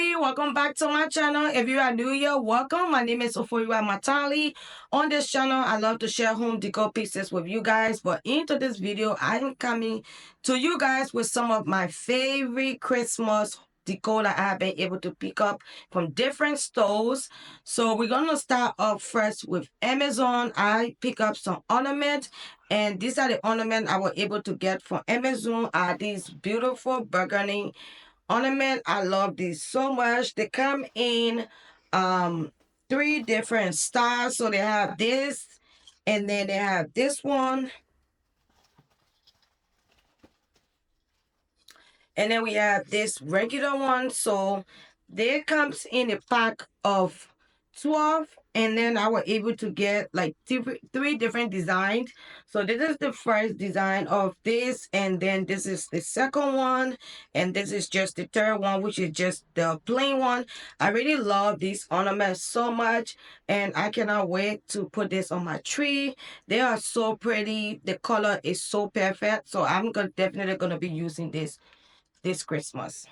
family, welcome back to my channel. If you are new here, welcome. My name is Ofoyiwa Matali. On this channel, I love to share home decor pieces with you guys, but into this video I am coming to you guys with some of my favorite Christmas decor that I have been able to pick up from different stores. So we're gonna start off first with Amazon. I pick up some ornaments, and these are the ornaments I was able to get from Amazon. Are these beautiful burgundy ornament. I love these so much. They come in three different styles. So they have this, and then they have this one, and then we have this regular one. So they comes in a pack of 12, and then I was able to get like three different designs. So this is the first design of this, and then this is the second one, and this is just the third one, which is just the plain one. I really love these ornaments so much, and I cannot wait to put this on my tree. They are so pretty. The color is so perfect, so I'm definitely gonna be using this Christmas.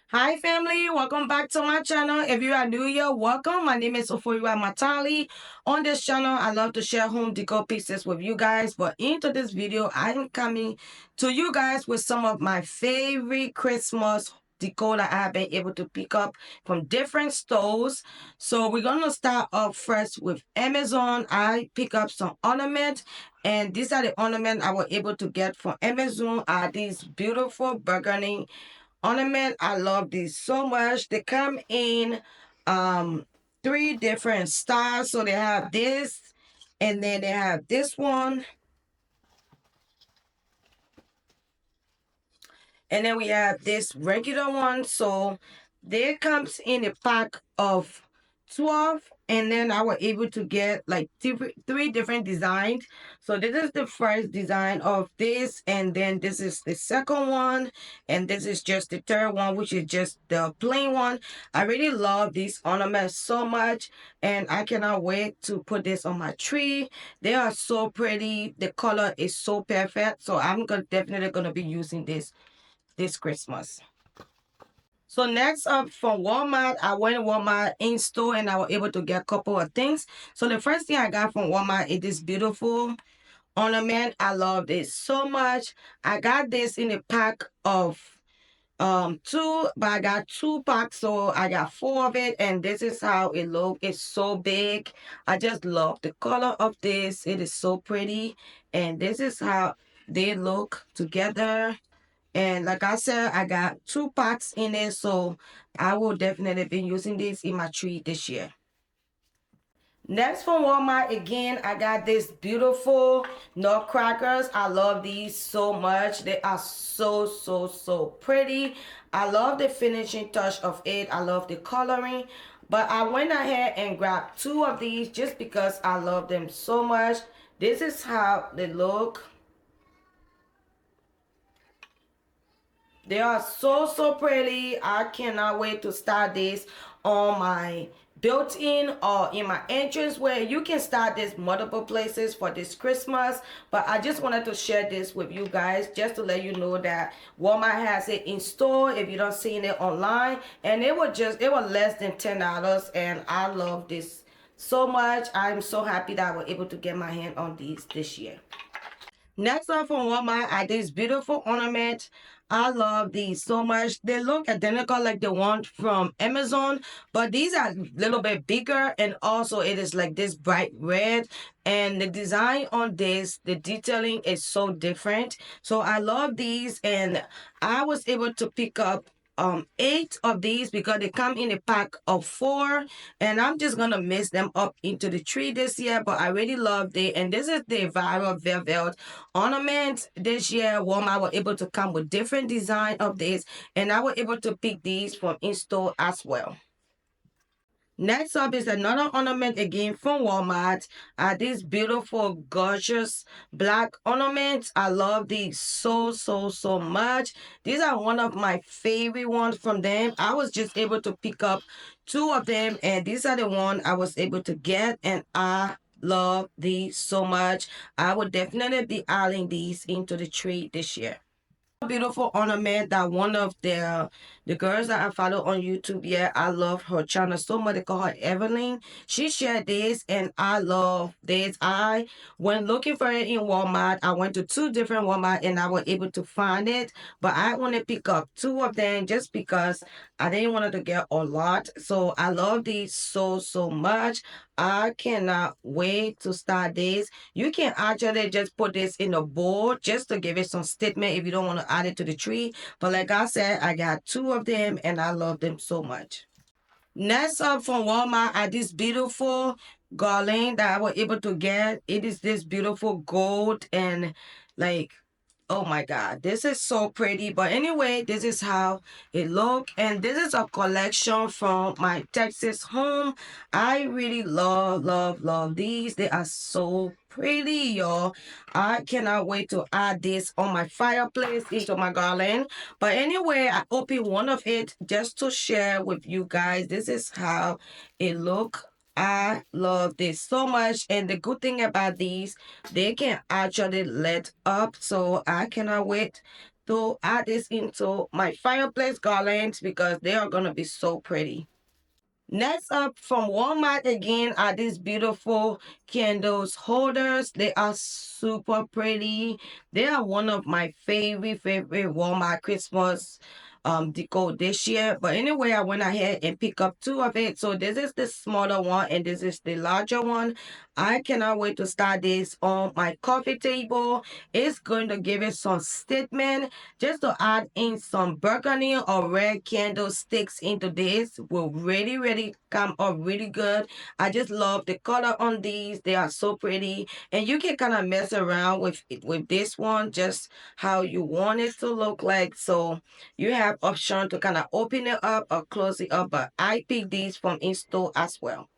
Hi family, welcome back to my channel. If you are new here, welcome. My name is Ofoyiwa Matali. On this channel, I love to share home decor pieces with you guys, but into this video I am coming to you guys with some of my favorite Christmas decor that I have been able to pick up from different stores. So we're gonna start off first with Amazon. I pick up some ornaments, and these are the ornaments I was able to get from Amazon. Are these beautiful burgundy ornament. I love these so much. They come in three different styles. So they have this, and then they have this one, and then we have this regular one. So they comes in a pack of 12, and then I was able to get like three different designs. So this is the first design of this, and then this is the second one, and this is just the third one, which is just the plain one. I really love these ornaments so much, and I cannot wait to put this on my tree. They are so pretty. The color is so perfect, so I'm definitely gonna be using this Christmas. So next up from Walmart, I went to Walmart in store, and I was able to get a couple of things. So the first thing I got from Walmart is this beautiful ornament. I love this so much. I got this in a pack of two, but I got two packs, so I got four of it, and this is how it looks. It's so big. I just love the color of this. It is so pretty, and this is how they look together. And like I said, I got two packs in it, so I will definitely be using this in my tree this year. Next from Walmart, again, I got this beautiful nutcrackers. I love these so much. They are so pretty. I love the finishing touch of it. I love the coloring. But I went ahead and grabbed two of these just because I love them so much. This is how they look. They are so pretty. I cannot wait to start this on my built-in or in my entrance, where you can start this multiple places for this Christmas. But I just wanted to share this with you guys just to let you know that Walmart has it in store if you don't see it online, and it was less than $10, and I love this so much. I'm so happy that I was able to get my hand on these this year. Next up from Walmart are these beautiful ornaments. I love these so much. They look identical like the one from Amazon, but these are a little bit bigger, and also it is like this bright red, and the design on this, the detailing is so different. So I love these, and I was able to pick up 8 of these because they come in a pack of 4, and I'm just gonna mix them up into the tree this year. But I really love it, and this is the viral velvet ornament. This year Walmart was able to come with different design of this, and I was able to pick these from in store as well. Next up is another ornament again from Walmart. These beautiful, gorgeous black ornaments. I love these so much. These are one of my favorite ones from them. I was just able to pick up 2 of them, and these are the one I was able to get, and I love these so much. I would definitely be adding these into the tree this year. beautiful ornament that one of the girls that I follow on YouTube. Yeah, I love her channel so much. They call her Evelyn. She shared this, and I love this. I went looking for it in Walmart. I went to two different Walmart, and I was able to find it. But I want to pick up two of them just because I didn't want to get a lot. So I love these so much. I cannot wait to start this. You can actually just put this in a bowl just to give it some statement if you don't want to add it to the tree. But like I said, I got two of them and I love them so much. Next up from Walmart are this beautiful garland that I was able to get. It is this beautiful gold and like, oh my God, this is so pretty. But anyway, this is how it look. And this is a collection from my Texas home. I really love these. They are so pretty, y'all. I cannot wait to add this on my fireplace into my garland. But anyway, I opened one of it just to share with you guys. This is how it look. I love this so much. And the good thing about these, they can actually let up. So I cannot wait to add this into my fireplace garlands because they are going to be so pretty. Next up from Walmart again are these beautiful candles holders. They are super pretty. They are one of my favorite Walmart Christmas decor this year. But anyway, I went ahead and picked up two of it. So this is the smaller one and this is the larger one. I cannot wait to start this on my coffee table. It's going to give it some statement. Just to add in some burgundy or red candlesticks into this will really come up really good. I just love the color on these. They are so pretty. And you can kind of mess around with this one just how you want it to look like. So you have option to kind of open it up or close it up. But I picked these from in-store as well.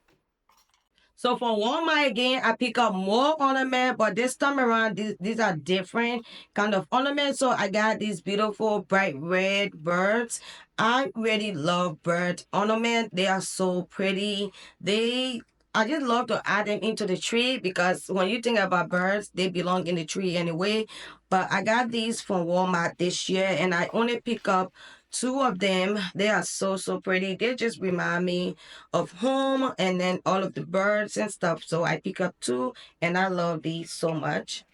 So for Walmart again, I pick up more ornament, but this time around, these are different kind of ornaments. So I got these beautiful bright red birds. I really love bird ornament. They are so pretty. I just love to add them into the tree because when you think about birds, they belong in the tree anyway. But I got these from Walmart this year and I only pick up two of them. They are so pretty. They just remind me of home and then all of the birds and stuff. So I pick up two and I love these so much.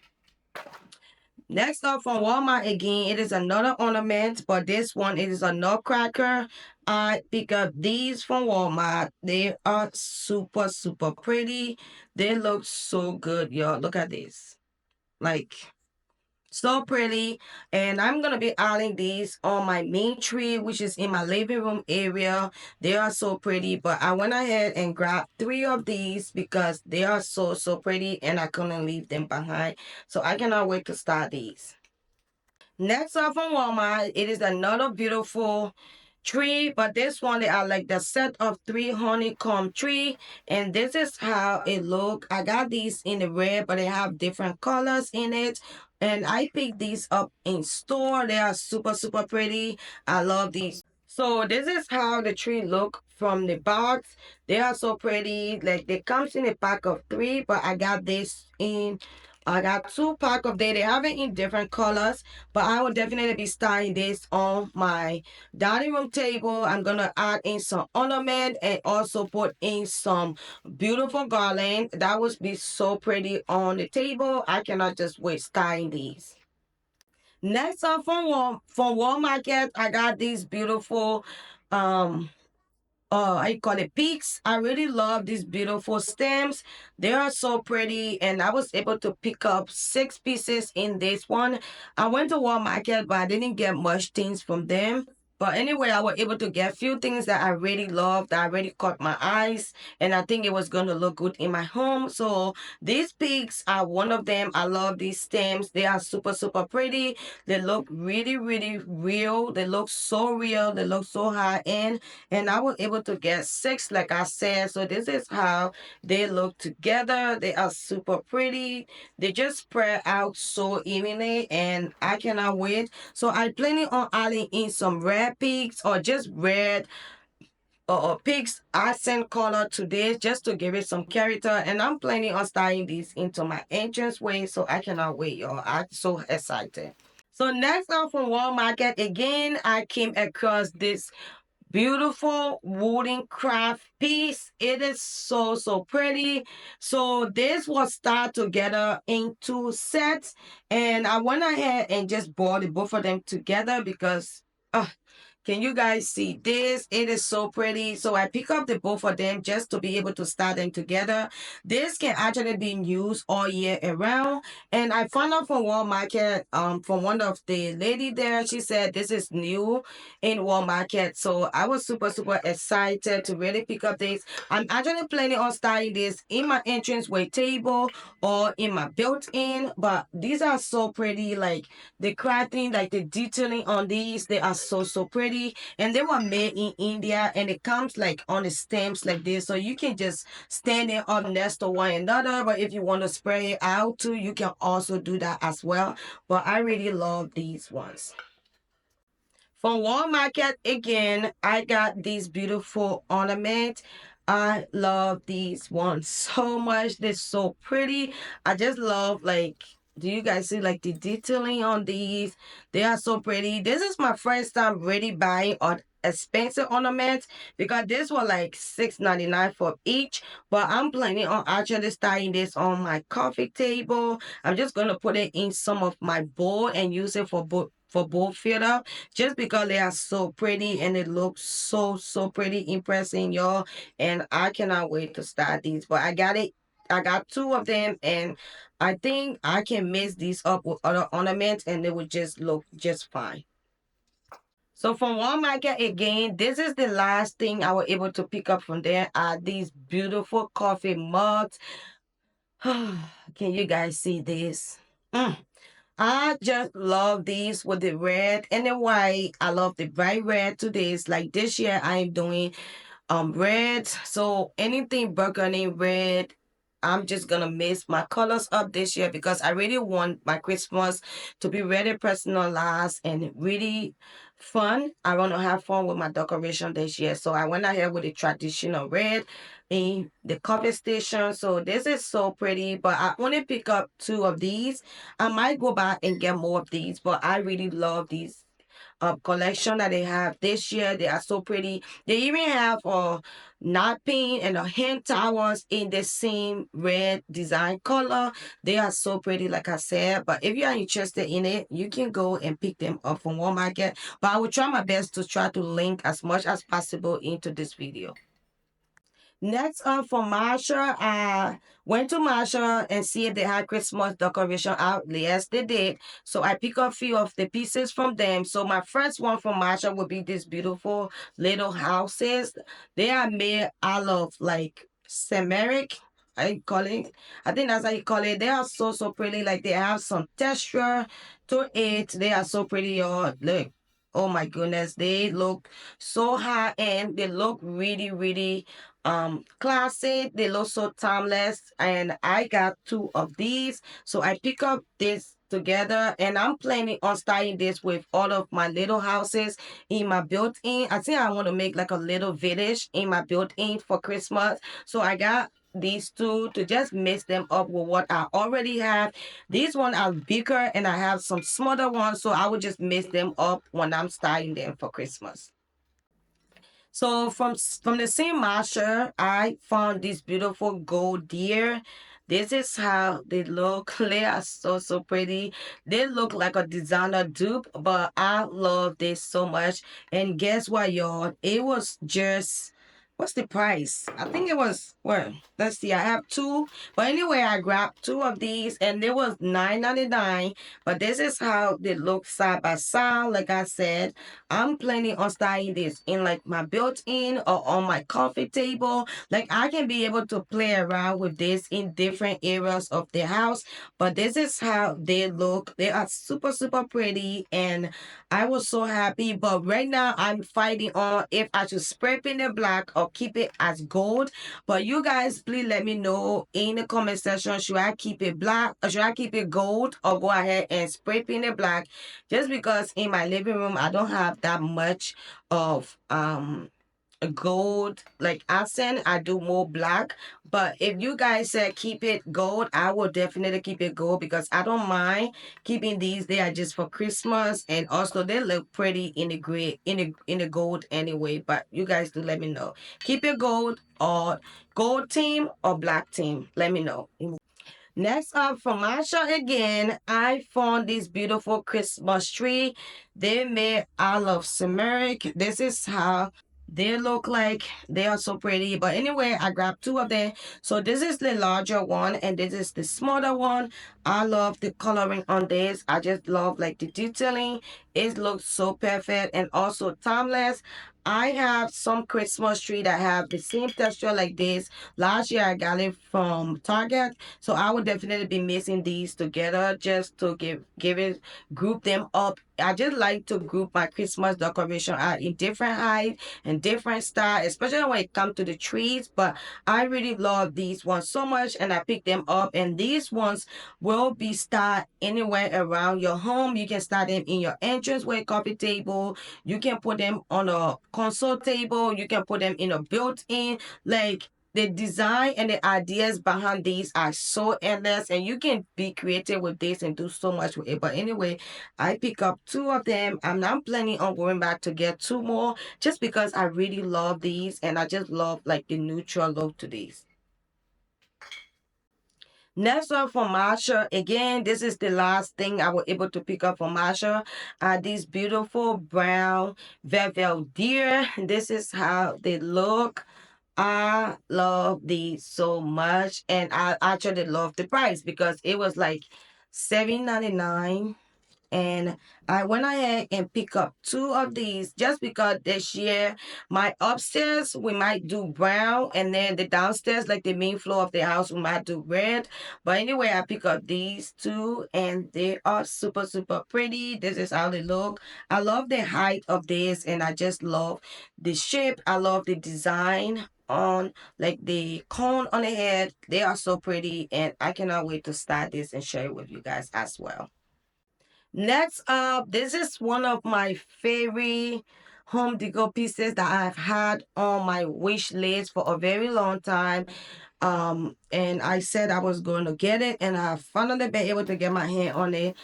Next up from Walmart again, it is another ornament, but this one it is a nutcracker. I pick up these from Walmart. They are super pretty. They look so good, y'all. Look at this. Like so pretty. And I'm gonna be adding these on my main tree, which is in my living room area. They are so pretty, but I went ahead and grabbed three of these because they are so pretty and I couldn't leave them behind. So I cannot wait to start these. Next up from Walmart, it is another beautiful tree, but this one they are like the set of three honeycomb tree, and this is how it look. I got these in the red, but they have different colors in it. And I picked these up in store. They are super pretty. I love these. So this is how the tree look from the box. They are so pretty. Like they comes in a pack of three, but I got this in. I got two pack of they have it in different colors, but I will definitely be starting this on my dining room table. I'm gonna add in some ornament and also put in some beautiful garland. That would be so pretty on the table. I cannot just wait starting these. Next up from Walmart, I got these beautiful um I call it peaks. I really love these beautiful stems. They are so pretty, and I was able to pick up 6 pieces in this one. I went to Walmart, but I didn't get much things from them. But anyway, I was able to get a few things that I really loved, that really caught my eyes, and I think it was going to look good in my home. So these peaks are one of them. I love these stems. They are super pretty. They look really real. They look so real. They look so high end, and I was able to get 6 like I said. So this is how they look together. They are super pretty. They just spread out so evenly and I cannot wait. So I planning on adding in some red pigs or just red pigs accent color to this just to give it some character, and I'm planning on styling these into my entrance way. So I cannot wait, y'all. I'm so excited. So next up from Walmart again, I came across this beautiful wooden craft piece. It is so pretty. So this was start together in two sets, and I went ahead and just bought the both of them together because can you guys see this? It is so pretty. So I pick up the both of them just to be able to start them together. This can actually be used all year around. And I found out from Walmart, from one of the lady there, she said this is new in Walmart. So I was super excited to really pick up this. I'm actually planning on starting this in my entranceway table or in my built-in, but these are so pretty. Like the crafting, like the detailing on these, they are so pretty. And they were made in India, and it comes like on the stems like this. So you can just stand it up next to one another. But if you want to spray it out too, you can also do that as well. But I really love these ones. From Walmart again, I got these beautiful ornaments. I love these ones so much. They're so pretty. I just love like, do you guys see like the detailing on these? They are so pretty. This is my first time really buying on expensive ornaments because this was like $6.99 for each. But I'm planning on actually starting this on my coffee table. I'm just gonna put it in some of my bowl and use it for both filter just because they are so pretty and it looks so pretty impressing, y'all. And I cannot wait to start these. But I got two of them, and I think I can mix these up with other ornaments and they would just look just fine. So from Walmart again, this is the last thing I was able to pick up from there are these beautiful coffee mugs. Can you guys see this? Mm. I just love these with the red and the white. I love the bright red to this. Like this year, I am doing red. So anything burgundy red, I'm just gonna mix my colors up this year because I really want my Christmas to be really personalized and really fun. I want to have fun with my decoration this year. So I went ahead with the traditional red in the coffee station. So this is so pretty, but I only pick up two of these. I might go back and get more of these, but I really love these collection that they have this year. They are so pretty. They even have a napkin and a hand towels in the same red design color. They are so pretty, like I said. But if you are interested in it, you can go and pick them up from Walmart. But I will try my best to try to link as much as possible into this video. Next up for Marsha, I went to Marsha and see if they had Christmas decoration out. Yes, they did. So I pick up a few of the pieces from them. So my first one from Marsha would be these beautiful little houses. They are made out of like ceramic. I call it. I think that's how you call it. They are so pretty. Like they have some texture to it. They are so pretty. Y'all. Look. Oh my goodness. They look so high end. They look really classic. They look so timeless, and I got two of these, so I pick up this together, and I'm planning on starting this with all of my little houses in my built-in. I think I want to make like a little village in my built-in for Christmas, so I got these two to just mix them up with what I already have. These ones are bigger and I have some smaller ones, so I will just mix them up when I'm starting them for Christmas. So from the same masher, I found this beautiful gold deer. This is how they look. They are so pretty. They look like a designer dupe, but I love this so much. And guess what, y'all? It was just what's the price? I think it was well, let's see, I have two. But anyway, I grabbed two of these and it was $9.99. But this is how they look side by side. Like I said, I'm planning on starting this in like my built-in or on my coffee table. Like I can be able to play around with this in different areas of the house. But this is how they look. They are super pretty and I was so happy. But right now I'm fighting on if I should spray paint it black or keep it as gold. But you guys please let me know in the comment section, should I keep it black or should I keep it gold or go ahead and spray paint it black, just because in my living room I don't have that much of gold like accent, I do more black. But if you guys said keep it gold, I will definitely keep it gold because I don't mind keeping these. They are just for Christmas, and also they look pretty in the gray, in the gold anyway. But you guys do let me know. Keep it gold or gold team or black team. Let me know. Next up from Masha again, I found this beautiful Christmas tree. They made out of ceramic. This is how they look like. They are so pretty. But anyway, I grabbed two of them. So this is the larger one and this is the smaller one. I love the coloring on this. I just love like the detailing. It looks so perfect and also timeless. I have some Christmas tree that have the same texture like this. Last year I got it from Target, so I would definitely be mixing these together just to give it, group them up. I just like to group my Christmas decoration out in different height and different style, especially when it comes to the trees. But I really love these ones so much, and I picked them up. And these ones will be start anywhere around your home. You can start them in your entranceway coffee table. You can put them on a console table. You can put them in a built-in, like the design and the ideas behind these are so endless, and you can be creative with this and do so much with it. But anyway, I pick up two of them. I'm not planning on going back to get two more just because I really love these and I just love like the neutral look to these. Next up from Marsha, again, this is the last thing I was able to pick up from Marsha. These beautiful brown velvet deer. This is how they look. I love these so much, and I actually love the price because it was like $7.99, and I went ahead and pick up two of these just because this year my upstairs we might do brown, and then the downstairs, like the main floor of the house, we might do red. But anyway, I pick up these two and they are super super pretty. This is how they look. I love the height of this, and I just love the shape. I love the design on like the cone on the head. They are so pretty, and I cannot wait to start this and share it with you guys as well. Next up, this is one of my favorite home decor pieces that I've had on my wish list for a very long time. And I said I was going to get it, and I finally been able to get my hand on it.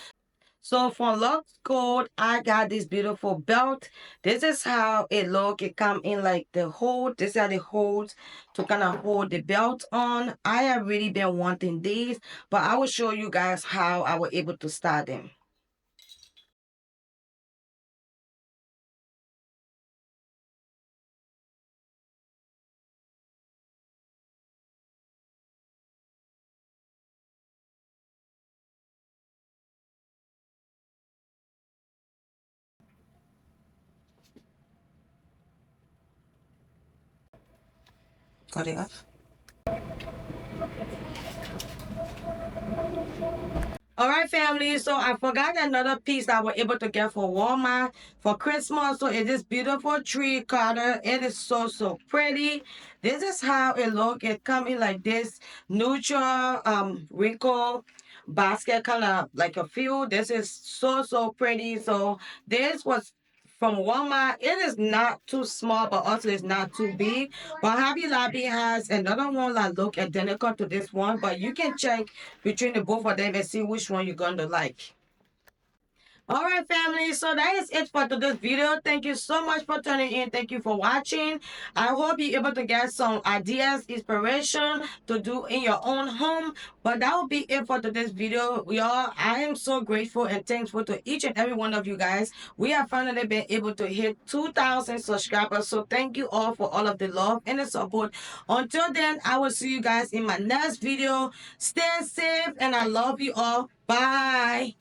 So from Lux Gold, I got this beautiful belt. This is how it look. It come in like the hold. This is how the holds to kind of hold the belt on. I have really been wanting these, but I will show you guys how I was able to start them. Cut it off. All right, family. So I forgot another piece that I was able to get for Walmart for Christmas. So it is beautiful tree cutter. It is so so pretty. This is how it look. It come in like this neutral wrinkle basket, kind of like a feel. This is so so pretty. So this was from Walmart. It is not too small, but also it's not too big. But Hobby Lobby has another one that look identical to this one, but you can check between the both of them and see which one you're going to like. All right, family. So that is it for today's video. Thank you so much for tuning in. Thank you for watching. I hope you're able to get some ideas, inspiration to do in your own home. But that will be it for today's video, y'all. I am so grateful and thankful to each and every one of you guys. We have finally been able to hit 2,000 subscribers. So thank you all for all of the love and the support. Until then, I will see you guys in my next video. Stay safe, and I love you all. Bye.